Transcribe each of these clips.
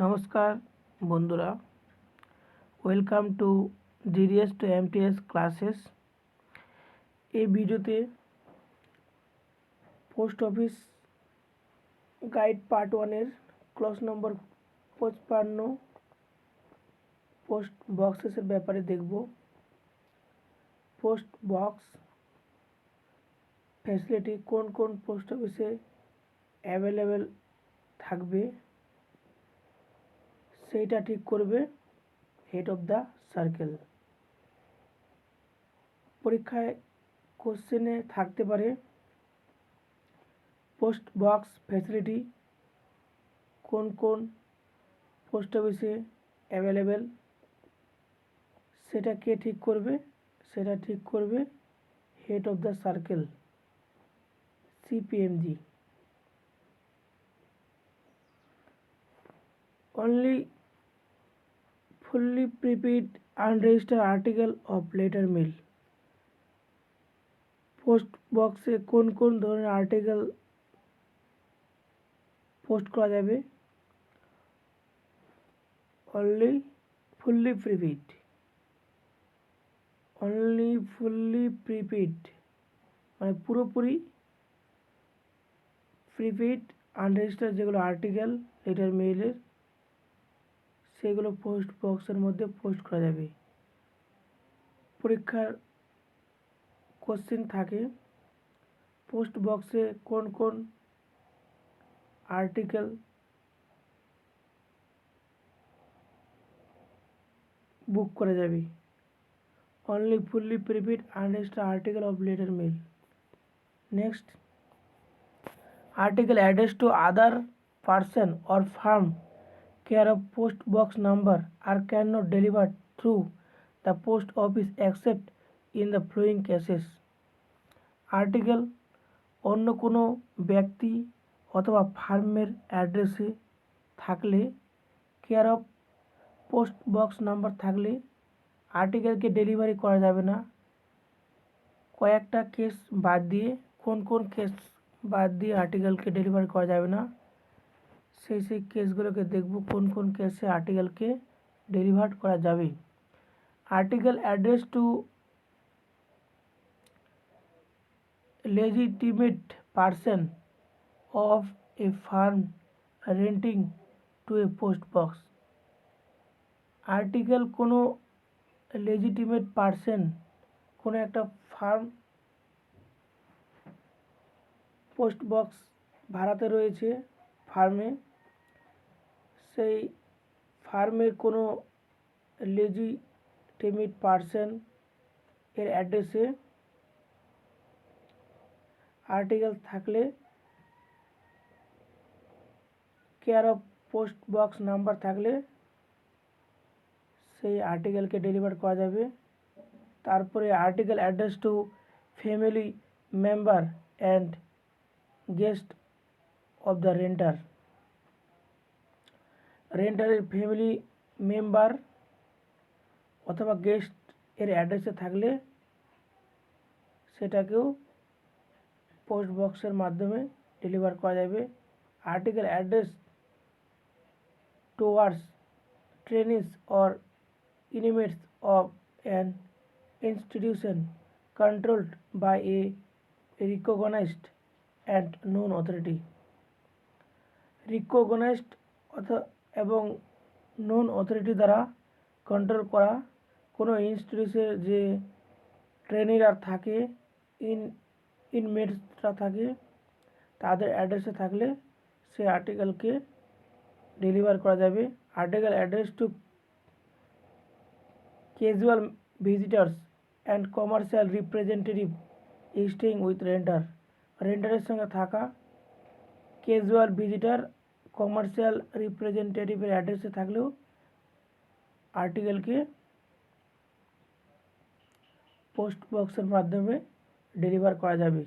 নমস্কার বন্ধুরা, welcome to GDS to MTS classes. এই ভিডিওতে পোস্ট অফিস গাইড পার্ট 1-এর ক্লাস নম্বর 55 পোস্ট বক্সেসের ব্যাপারে দেখব। পোস্ট বক্স ফ্যাসিলিটি কোন কোন পোস্ট অফিসে অ্যাভেলেবেল থাকবে সেইটা ঠিক করবে হেড অফ দ্য সার্কেল। পরীক্ষায় কোশ্চেনে থাকতে পারে পোস্ট বক্স ফ্যাসিলিটি কোন কোন পোস্ট অফিসে অ্যাভেলেবেল, সেটা কে ঠিক করবে? সেটা ঠিক করবে head of the circle, CPMG. only fully prepaid unregistered article of letter mail। Post বক্সে কোন কোন ধরনের আর্টিকেল পোস্ট করা যাবে? only fully prepaid, only fully prepaid মানে পুরোপুরি প্রিপেড আনরেজিস্টার্ড যেগুলো আর্টিকেল লেটার মেইলের, সেগুলো পোস্ট বক্সের মধ্যে পোস্ট করা যাবে। পরীক্ষার কোশ্চেন থাকে পোস্ট বক্সে কোন কোন আর্টিকেল বুক করা যাবে? only fully prepaid unregistered article of letter mail। next, article addressed to other person or firm care of post box number are cannot delivered through the post office except in the following cases। Article অন্য কোনো ব্যক্তি অথবা ফার্মের অ্যাড্রেসে থাকলে, care of post box number থাকলে আর্টিকেলকে delivery করা যাবে না। কয়েকটা কেস বাদ দিয়ে, কোন কোন কেস বাদ দিয়ে আর্টিকেলকে ডেলিভারি করা যাবে না সেই কেসগুলোকে দেখব, কোন কোন কেসে আর্টিকেলকে ডেলিভার করা যাবে। Article address to legitimate person of a firm renting to a post box। Article কোনো লেজিটিমেট পারসন, কোনো একটা ফার্ম পোস্ট বক্স ভাড়াতে রয়েছে ফার্মে, সেই ফার্মের কোনো লেজিটিমেট পারসন এর অ্যাড্রেসে আর্টিকেল থাকলে, care of post box number থাকলে সেই আর্টিকেলকে ডেলিভার করা যাবে। তারপরে article address to family member and guest of the renter. রেন্টারের ফ্যামিলি মেম্বার অথবা গেস্ট এর অ্যাড্রেসে থাকলে সেটাকেও পোস্ট বক্সের মাধ্যমে ডেলিভার করা যাবে। Article address towards ট্রেনিস or inmates of an institution controlled by a recognized and known authority। Recognised এবং নোন অথরিটি দ্বারা কন্ট্রোল করা কোনো ইনস্টিটিউশনের যে ট্রেনিরা থাকে, ইনমেটসরা থাকে, তাদের অ্যাড্রেসে থাকলে সেই আর্টিকেলকে ডেলিভার করা যাবে। Article address to casual visitors and commercial representative staying with renter. রেন্টারের সঙ্গে থাকা ক্যাজুয়াল ভিজিটার, কমার্শিয়াল রিপ্রেজেন্টেটিভের অ্যাড্রেসে থাকলেও আর্টিকেলকে পোস্ট বক্সের মাধ্যমে ডেলিভার করা যাবে।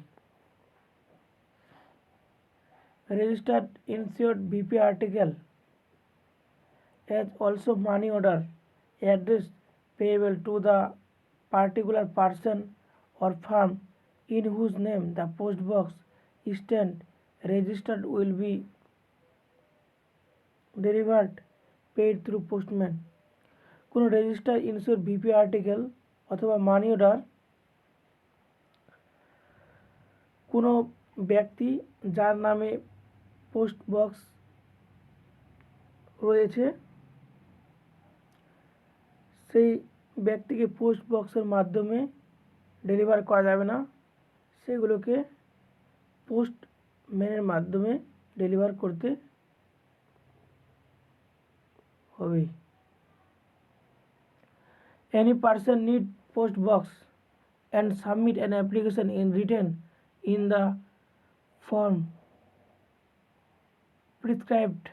Registered insured VP article has also money order address payable to the particular person or firm in whose name the post box stand registered will be delivered paid through postman. কোনো register insure VP article অথবা money order কোনো ব্যক্তি যার নামে post box রয়েছে সেই ব্যক্তিকে post বক্সের মাধ্যমে ডেলিভার করা যাবে না, সেগুলোকে পোস্টম্যানের মাধ্যমে ডেলিভার করতে হবে। Any person need post box and submit an application in written in the form prescribed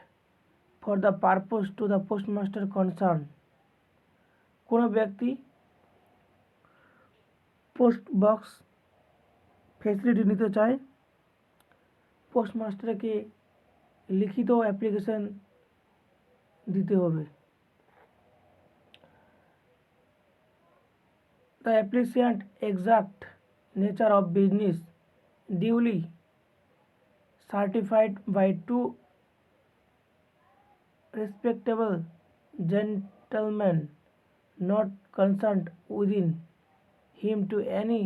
for the purpose to the postmaster concerned। কোনো ব্যক্তি পোস্ট বক্স ফেসিলিটি নিতে চায়, পোস্টমাস্টারকে লিখিত অ্যাপ্লিকেশন দিতে হবে। The applicant exact nature of business duly certified by two respectable gentlemen not concerned within him to any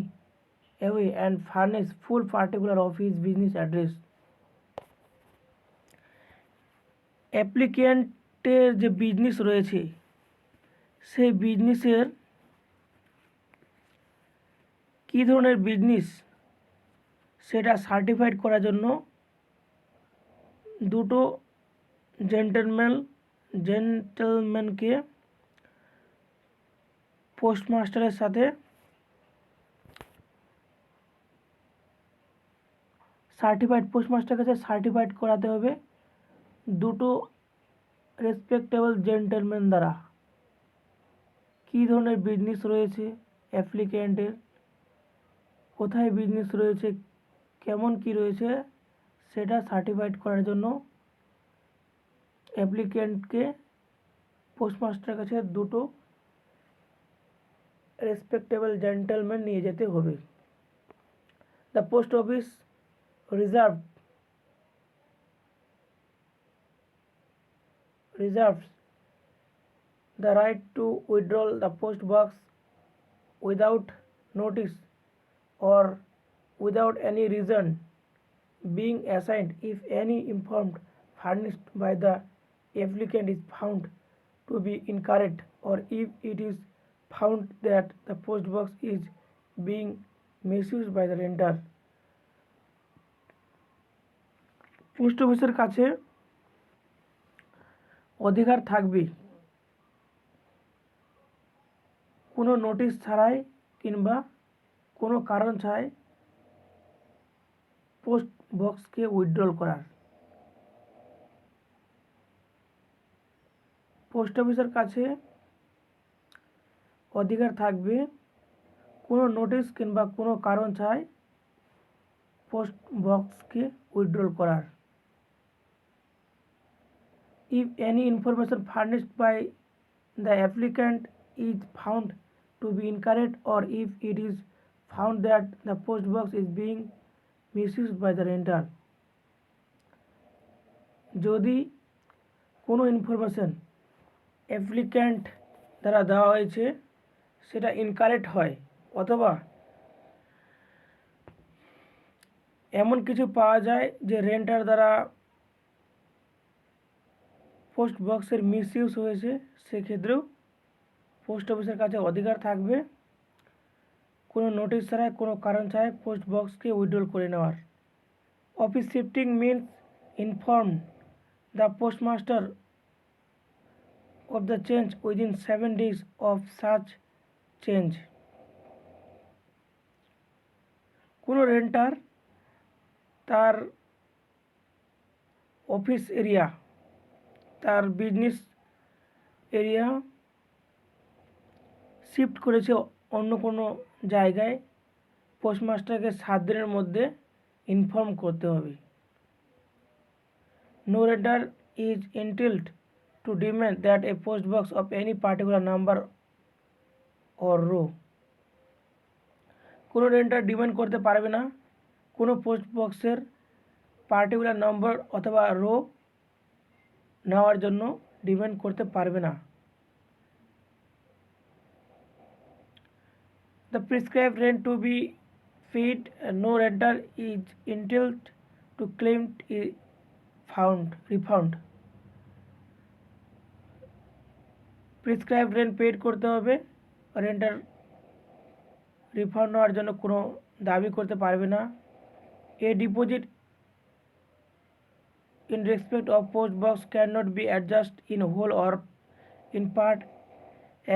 way and furnish full particular of his business address। অ্যাপ্লিক্যান্টের যে business রয়েছে সেই বিজনেসের কী ধরনের বিজনেস সেটা সার্টিফাইড করার জন্য দুটো জেন্টলম্যানকে পোস্টমাস্টারের সাথে পোস্টমাস্টারের কাছে সার্টিফাইড করাতে হবে দুটো রেসপেক্টেবল জেন্টলম্যান দ্বারা। কী ধরনের বিজনেস রয়েছে অ্যাপ্লিক্যান্টের, কোথায় বিজনেস রয়েছে, কেমন কি রয়েছে সেটা সার্টিফাইড করার জন্য অ্যাপ্লিক্যান্টকে পোস্টমাস্টারের কাছে দুটো রেসপেক্টেবল জেন্টলম্যান নিয়ে যেতে হবে। The post office reserves the right to withdraw the post box without notice or without any reason being assigned if any informed furnished by the applicant is found to be incorrect or if it is found that the post box is being misused by the renter। Post অফিসের কাছে অধিকার থাকবে কোনো notice ছাড়াই কিংবা কোনো কারণ ছাড়াই পোস্ট বক্সকে উইথড্রল করার। পোস্ট অফিসের কাছে অধিকার থাকবে কোনো নোটিশ কিংবা কোনো কারণ ছাড়াই পোস্ট বক্সকে উইথড্রল করার। If any information furnished by the applicant is found to be incorrect or if it is found that the post box is being misused by the renter। যদি কোনো ইনফরমেশন অ্যাপ্লিক্যান্ট দ্বারা দেওয়া হয়েছে সেটা incorrect হয় অথবা এমন কিছু পাওয়া যায় যে রেন্টার দ্বারা পোস্ট বক্সের মিসইউজ হয়েছে, সেক্ষেত্রেও পোস্ট অফিসের কাছে অধিকার থাকবে কোনো নোটিশ ছাড়াই কোনো কারণ ছাড়াই পোস্ট বক্সকে উইথড্রল করে নেওয়ার। Office shifting means inform the postmaster of the change within 7 days of such change। কোনো রেন্টার তার অফিস এরিয়া, তার বিজনেস এরিয়া শিফট করেছে অন্য কোনো জায়গায়, পোস্টমাস্টারকে 7 দিনের মধ্যে ইনফর্ম করতে হবে। No renter is entitled to demand that a post box of any particular number or row। কোনো রেন্টার ডিমান্ড করতে পারবে না কোনো পোস্ট বক্সের পার্টিকুলার নম্বর অথবা রো নেওয়ার জন্য ডিমান্ড করতে পারবে না। The prescribed rent to be paid, no renter is entitled to claim refund. Prescribe rent paid করতে হবে, রেন্টার রিফান্ড হওয়ার জন্য কোনো দাবি করতে পারবে না। এ deposit in respect of post box cannot be adjusted in whole or in part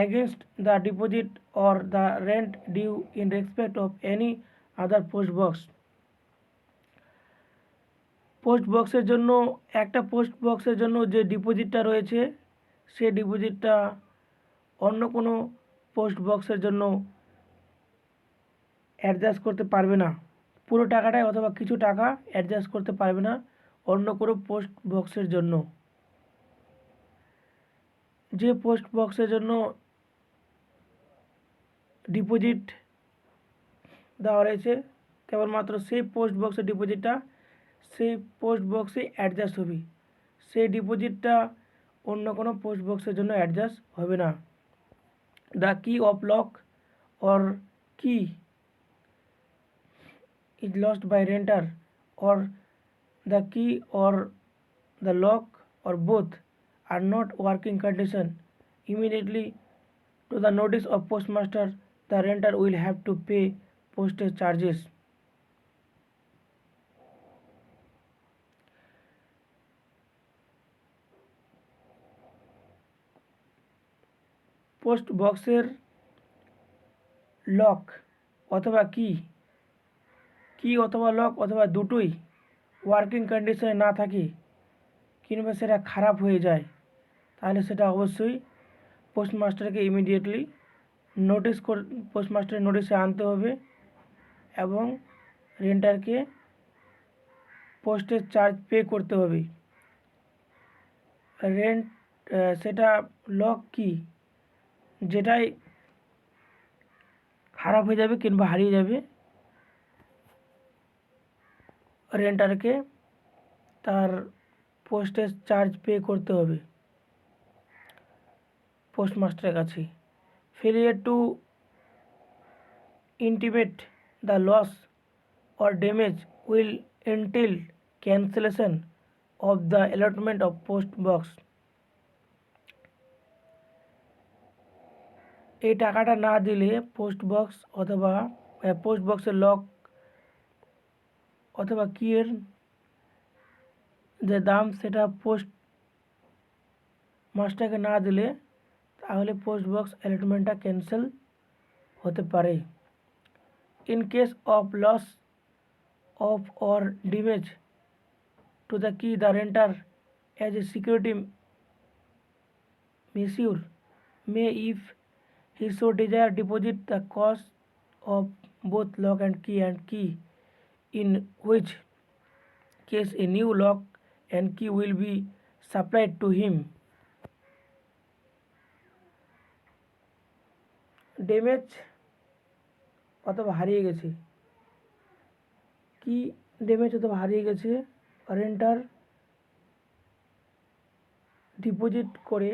against the deposit or the rent due in respect of any other post box. Post বক্সের জন্য একটা পোস্ট বক্সের জন্য যে ডিপোজিটটা রয়েছে সেই ডিপোজিটটা অন্য কোনো পোস্ট বক্সের জন্য অ্যাডজাস্ট করতে পারবে না। পুরো টাকাটাই অথবা কিছু টাকা অ্যাডজাস্ট করতে পারবে না অন্য কোনো পোস্ট বক্সের জন্য। যে পোস্ট বক্সের জন্য ডিপোজিট দেওয়া রয়েছে কেবলমাত্র সেই পোস্ট বক্সের ডিপোজিটটা সেই পোস্ট বক্সে অ্যাডজাস্ট হবে, সেই ডিপোজিটটা অন্য কোনো পোস্ট বক্সের জন্য অ্যাডজাস্ট হবে না। দ্য কি অফ লক অর কি is lost by renter or the key or the lock or both are not working condition immediately to the notice of postmaster, the renter will have to pay postage charges. Post বক্সের lock অথবা কি অথবা lock অথবা দুটোই working কন্ডিশনে না থাকে কিংবা সেটা খারাপ হয়ে যায় তাহলে সেটা অবশ্যই পোস্টমাস্টারকে ইমিডিয়েটলি পোস্টমাস্টারের নোটিশে আনতে হবে এবং রেন্টারকে পোস্টের চার্জ পে করতে হবে। রেন্ট সেটা লক কি যেটাই খারাপ হয়ে যাবে কিংবা হারিয়ে যাবে রেন্টারকে তার পোস্টেজ চার্জ পে করতে হবে পোস্টমাস্টারের কাছে। Failure two intimate the loss or damage will entail cancellation of the allotment of post box. এই টাকাটা না দিলে পোস্ট বক্স অথবা পোস্ট বক্সের লক অথবা কিয়ের যে দাম সেটা পোস্ট মাস্টারকে না দিলে তাহলে পোস্ট বক্স অ্যালটমেন্টটা ক্যান্সেল হতে পারে। In case of loss of or damage to the key, the renter as a security measure may, if he so desire, deposit the cost of both lock and key, in which case a new lock and key will be supplied to him. Damage অথবা হারিয়ে গেছে, কি damage অথবা হারিয়ে গেছে renter deposit করে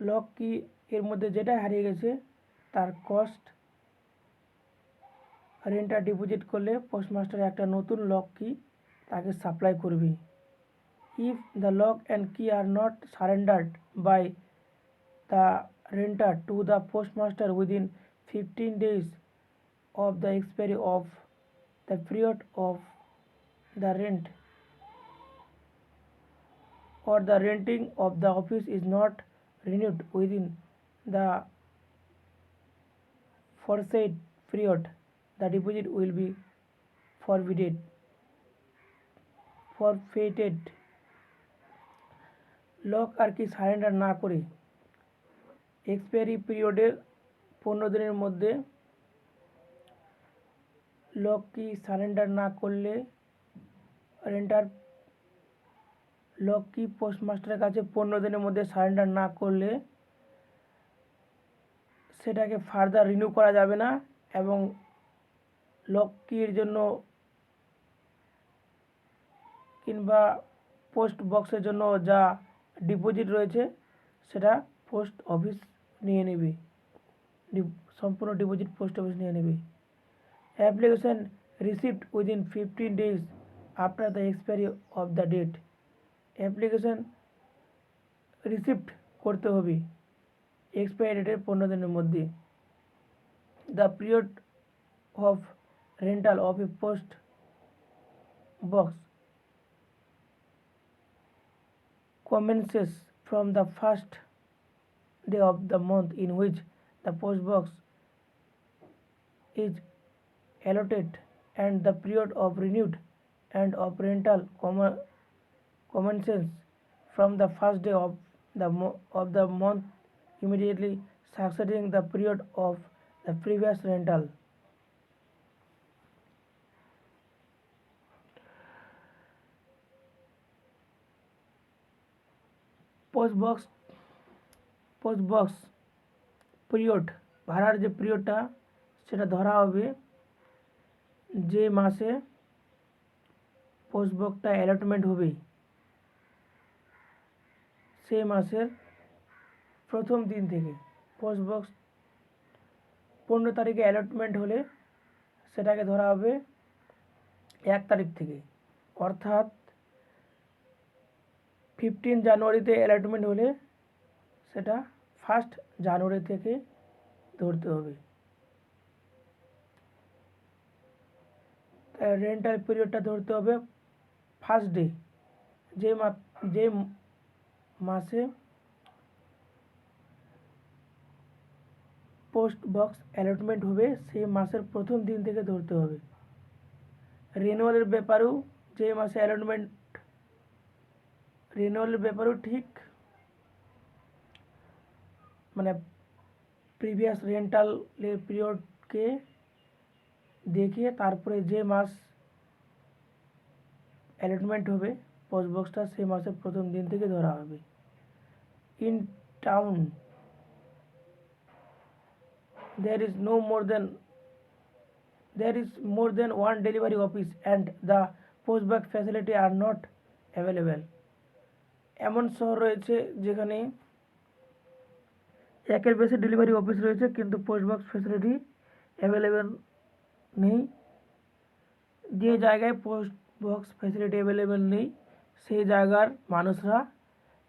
lock কি এর মধ্যে যেটা হারিয়ে গেছে তার কস্ট রেন্টার ডিপোজিট করলে পোস্টমাস্টার একটা নতুন লক কি তাকে সাপ্লাই করবে। If the lock and key are not surrendered by the renter to the postmaster within 15 days of the expiry of the period of the rent, or the renting of the office is not renewed within the foresaid period, the deposit will be forfeited. Lock আর কি surrender না করে expiry পিরিয়ডের 15 দিনের মধ্যে lock কি surrender না করলে রেন্টার লক কি পোস্টমাস্টারের কাছে 15 দিনের মধ্যে সারেন্ডার না করলে সেটাকে ফার্দার রিনিউ করা যাবে না এবং লক কির জন্য কিংবা পোস্ট বক্সের জন্য যা ডিপোজিট রয়েছে সেটা পোস্ট অফিস নিয়ে নেবে, সম্পূর্ণ ডিপোজিট পোস্ট অফিস নিয়ে নেবে। Application received within 15 days after the expiry of the date. Application received করতে হবে এক্সপায়ারি ডেটের 15 দিনের মধ্যে। The period of rental of a post box commences from the first day of the month in which the post box is allotted, and the period of renewed and of rental commences from the first day of the month immediately succeeding the period of the previous rental. Post box period, ভাড়ার যে পিরিয়ডটা সেটা ধরা হবে যে মাসে post বক্সটা allotment হবে সেই মাসের প্রথম দিন থেকে। পোস্ট বক্স 15 তারিখে অ্যালটমেন্ট হলে সেটাকে ধরা হবে 1 তারিখ থেকে, অর্থাৎ 15 জানুয়ারিতে অ্যালটমেন্ট হলে সেটা 1 জানুয়ারি থেকে ধরতে হবে। রেন্টাল পিরিয়ডটা ধরতে হবে ফার্স্ট ডে, যে মাসে পোস্ট বক্স অ্যালটমেন্ট হবে সেই মাসের প্রথম দিন থেকে ধরতে হবে। রিনিউয়ালের ব্যাপারেও যে মাসে অ্যালটমেন্ট, রিনিউয়ালের ব্যাপারেও ঠিক মানে প্রিভিয়াস রেন্টালের পিরিয়ডকে দেখে তারপরে যে মাস অ্যালটমেন্ট হবে পোস্ট বক্সটা সেই মাসের প্রথম দিন থেকে ধরা হবে। In town there is more than one delivery office and the post box facility are not available. এমন শহর রয়েছে যেখানে একের বেশি ডেলিভারি অফিস রয়েছে কিন্তু পোস্ট বক্স ফ্যাসিলিটি অ্যাভেলেবেল নেই। যে জায়গায় পোস্ট বক্স ফ্যাসিলিটি অ্যাভেলেবেল নেই সেই জায়গার মানুষরা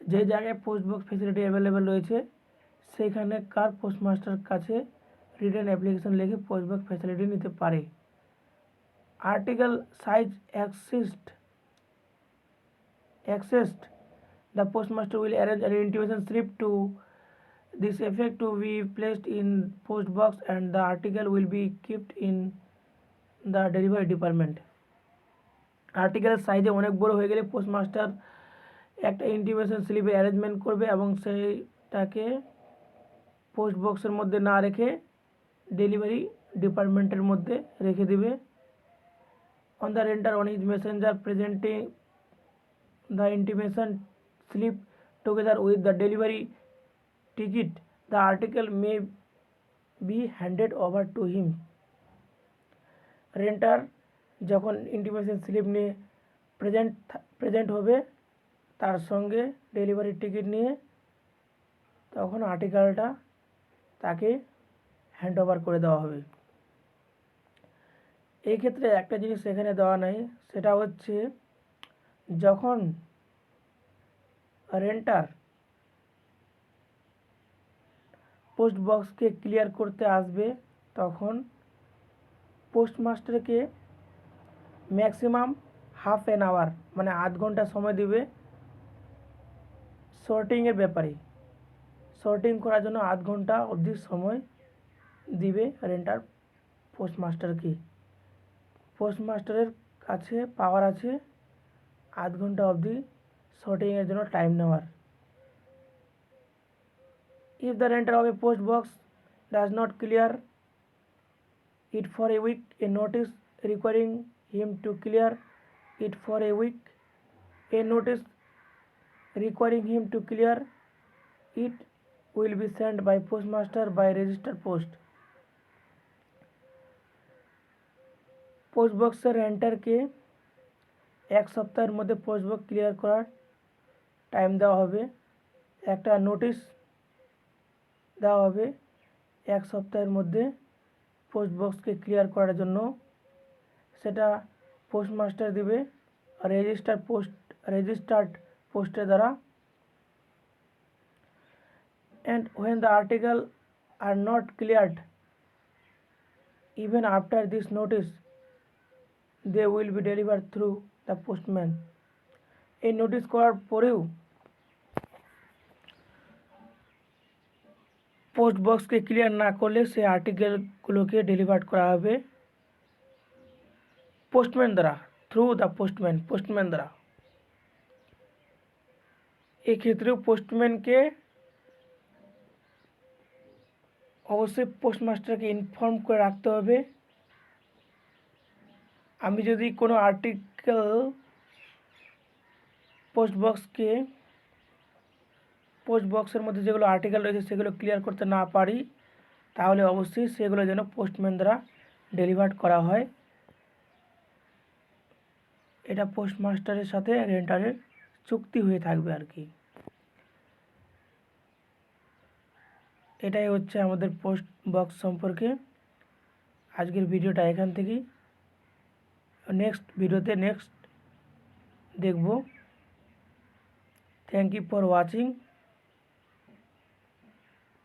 যে জায়গায় পোস্ট বক্স ফ্যাসিলিটি অ্যাভেলেবেল রয়েছে সেইখানেকার পোস্টমাস্টার কাছে রিটার্ন অ্যাপ্লিকেশন লিখে পোস্ট বক্স ফ্যাসিলিটি নিতে পারে। Article size accessed the postmaster will arrange an intimation slip to this effect to be placed in post box and the article will be kept in the delivery department. Article সাইজে অনেক বড় হয়ে গেলে postmaster একটা intimation স্লিপে arrangement করবে এবং সেইটাকে পোস্ট বক্সের মধ্যে না রেখে ডেলিভারি ডিপার্টমেন্টের মধ্যে রেখে দেবে। On the renter on his Messenger presenting the intimation slip together with the delivery ticket, the article may be handed over to him. Renter যখন ইন্টিমেশন স্লিপ নিয়ে প্রেজেন্ট হবে তার সঙ্গে ডেলিভারি টিকিট নিয়ে তখন আর্টিকেলটা তাকে হ্যান্ড ওভার করে দেওয়া হবে। এই ক্ষেত্রে একটা জিনিস এখানে দেওয়া নাই, সেটা হচ্ছে যখন রেন্টার পোস্ট বক্সকে ক্লিয়ার করতে আসবে তখন পোস্টমাস্টারকে ম্যাক্সিমাম হাফ অ্যান আওয়ার মানে আধ ঘন্টা সময় দিবে সর্টিংয়ের ব্যাপারে। সর্টিং করার জন্য আধ ঘন্টা অবধি সময় দিবে রেন্টার পোস্টমাস্টারকে। পোস্টমাস্টারের কাছে পাওয়ার আছে আধ ঘন্টা অবধি সর্টিংয়ের জন্য টাইম নেওয়ার। If the renter of a post box does not clear it for a week, a notice requiring him to clear it for a week, a notice requiring him to clear it will be sent by postmaster by registered post. Post বক্সের রেন্টারকে এক সপ্তাহের মধ্যে post box clear করার time দেওয়া হবে, একটা notice দেওয়া হবে এক সপ্তাহের মধ্যে পোস্ট বক্সকে ক্লিয়ার করার জন্য। সেটা পোস্টমাস্টার দেবে রেজিস্টার্ড পোস্টের দ্বারা। and when the article are not cleared even after this notice they will be delivered through the postman। এই নোটিশ করার পরেও পোস্ট বক্সকে ক্লিয়ার না করলে সেই আর্টিকেলগুলোকে ডেলিভার করা হবে পোস্টম্যান দ্বারা, থ্রু দ্য পোস্টম্যান দ্বারা। এক্ষেত্রেও পোস্টম্যানকে অবশ্যই পোস্টমাস্টারকে ইনফর্ম করে রাখতে হবে। আমি যদি কোনো আর্টিকেল পোস্ট বক্সের মধ্যে যেগুলো আর্টিকেল রয়েছে সেগুলো ক্লিয়ার করতে না পারি, তাহলে অবশ্যই সেগুলো যেন পোস্টম্যান দ্বারা ডেলিভার করা হয়। এটা পোস্টমাস্টারের সাথে রেন্টারের চুক্তি হয়ে থাকবে আর কি। এটাই হচ্ছে আমাদের পোস্ট বক্স সম্পর্কে আজকের ভিডিওটা। এখান থেকেই নেক্সট ভিডিওতে দেখব। Thank you for watching.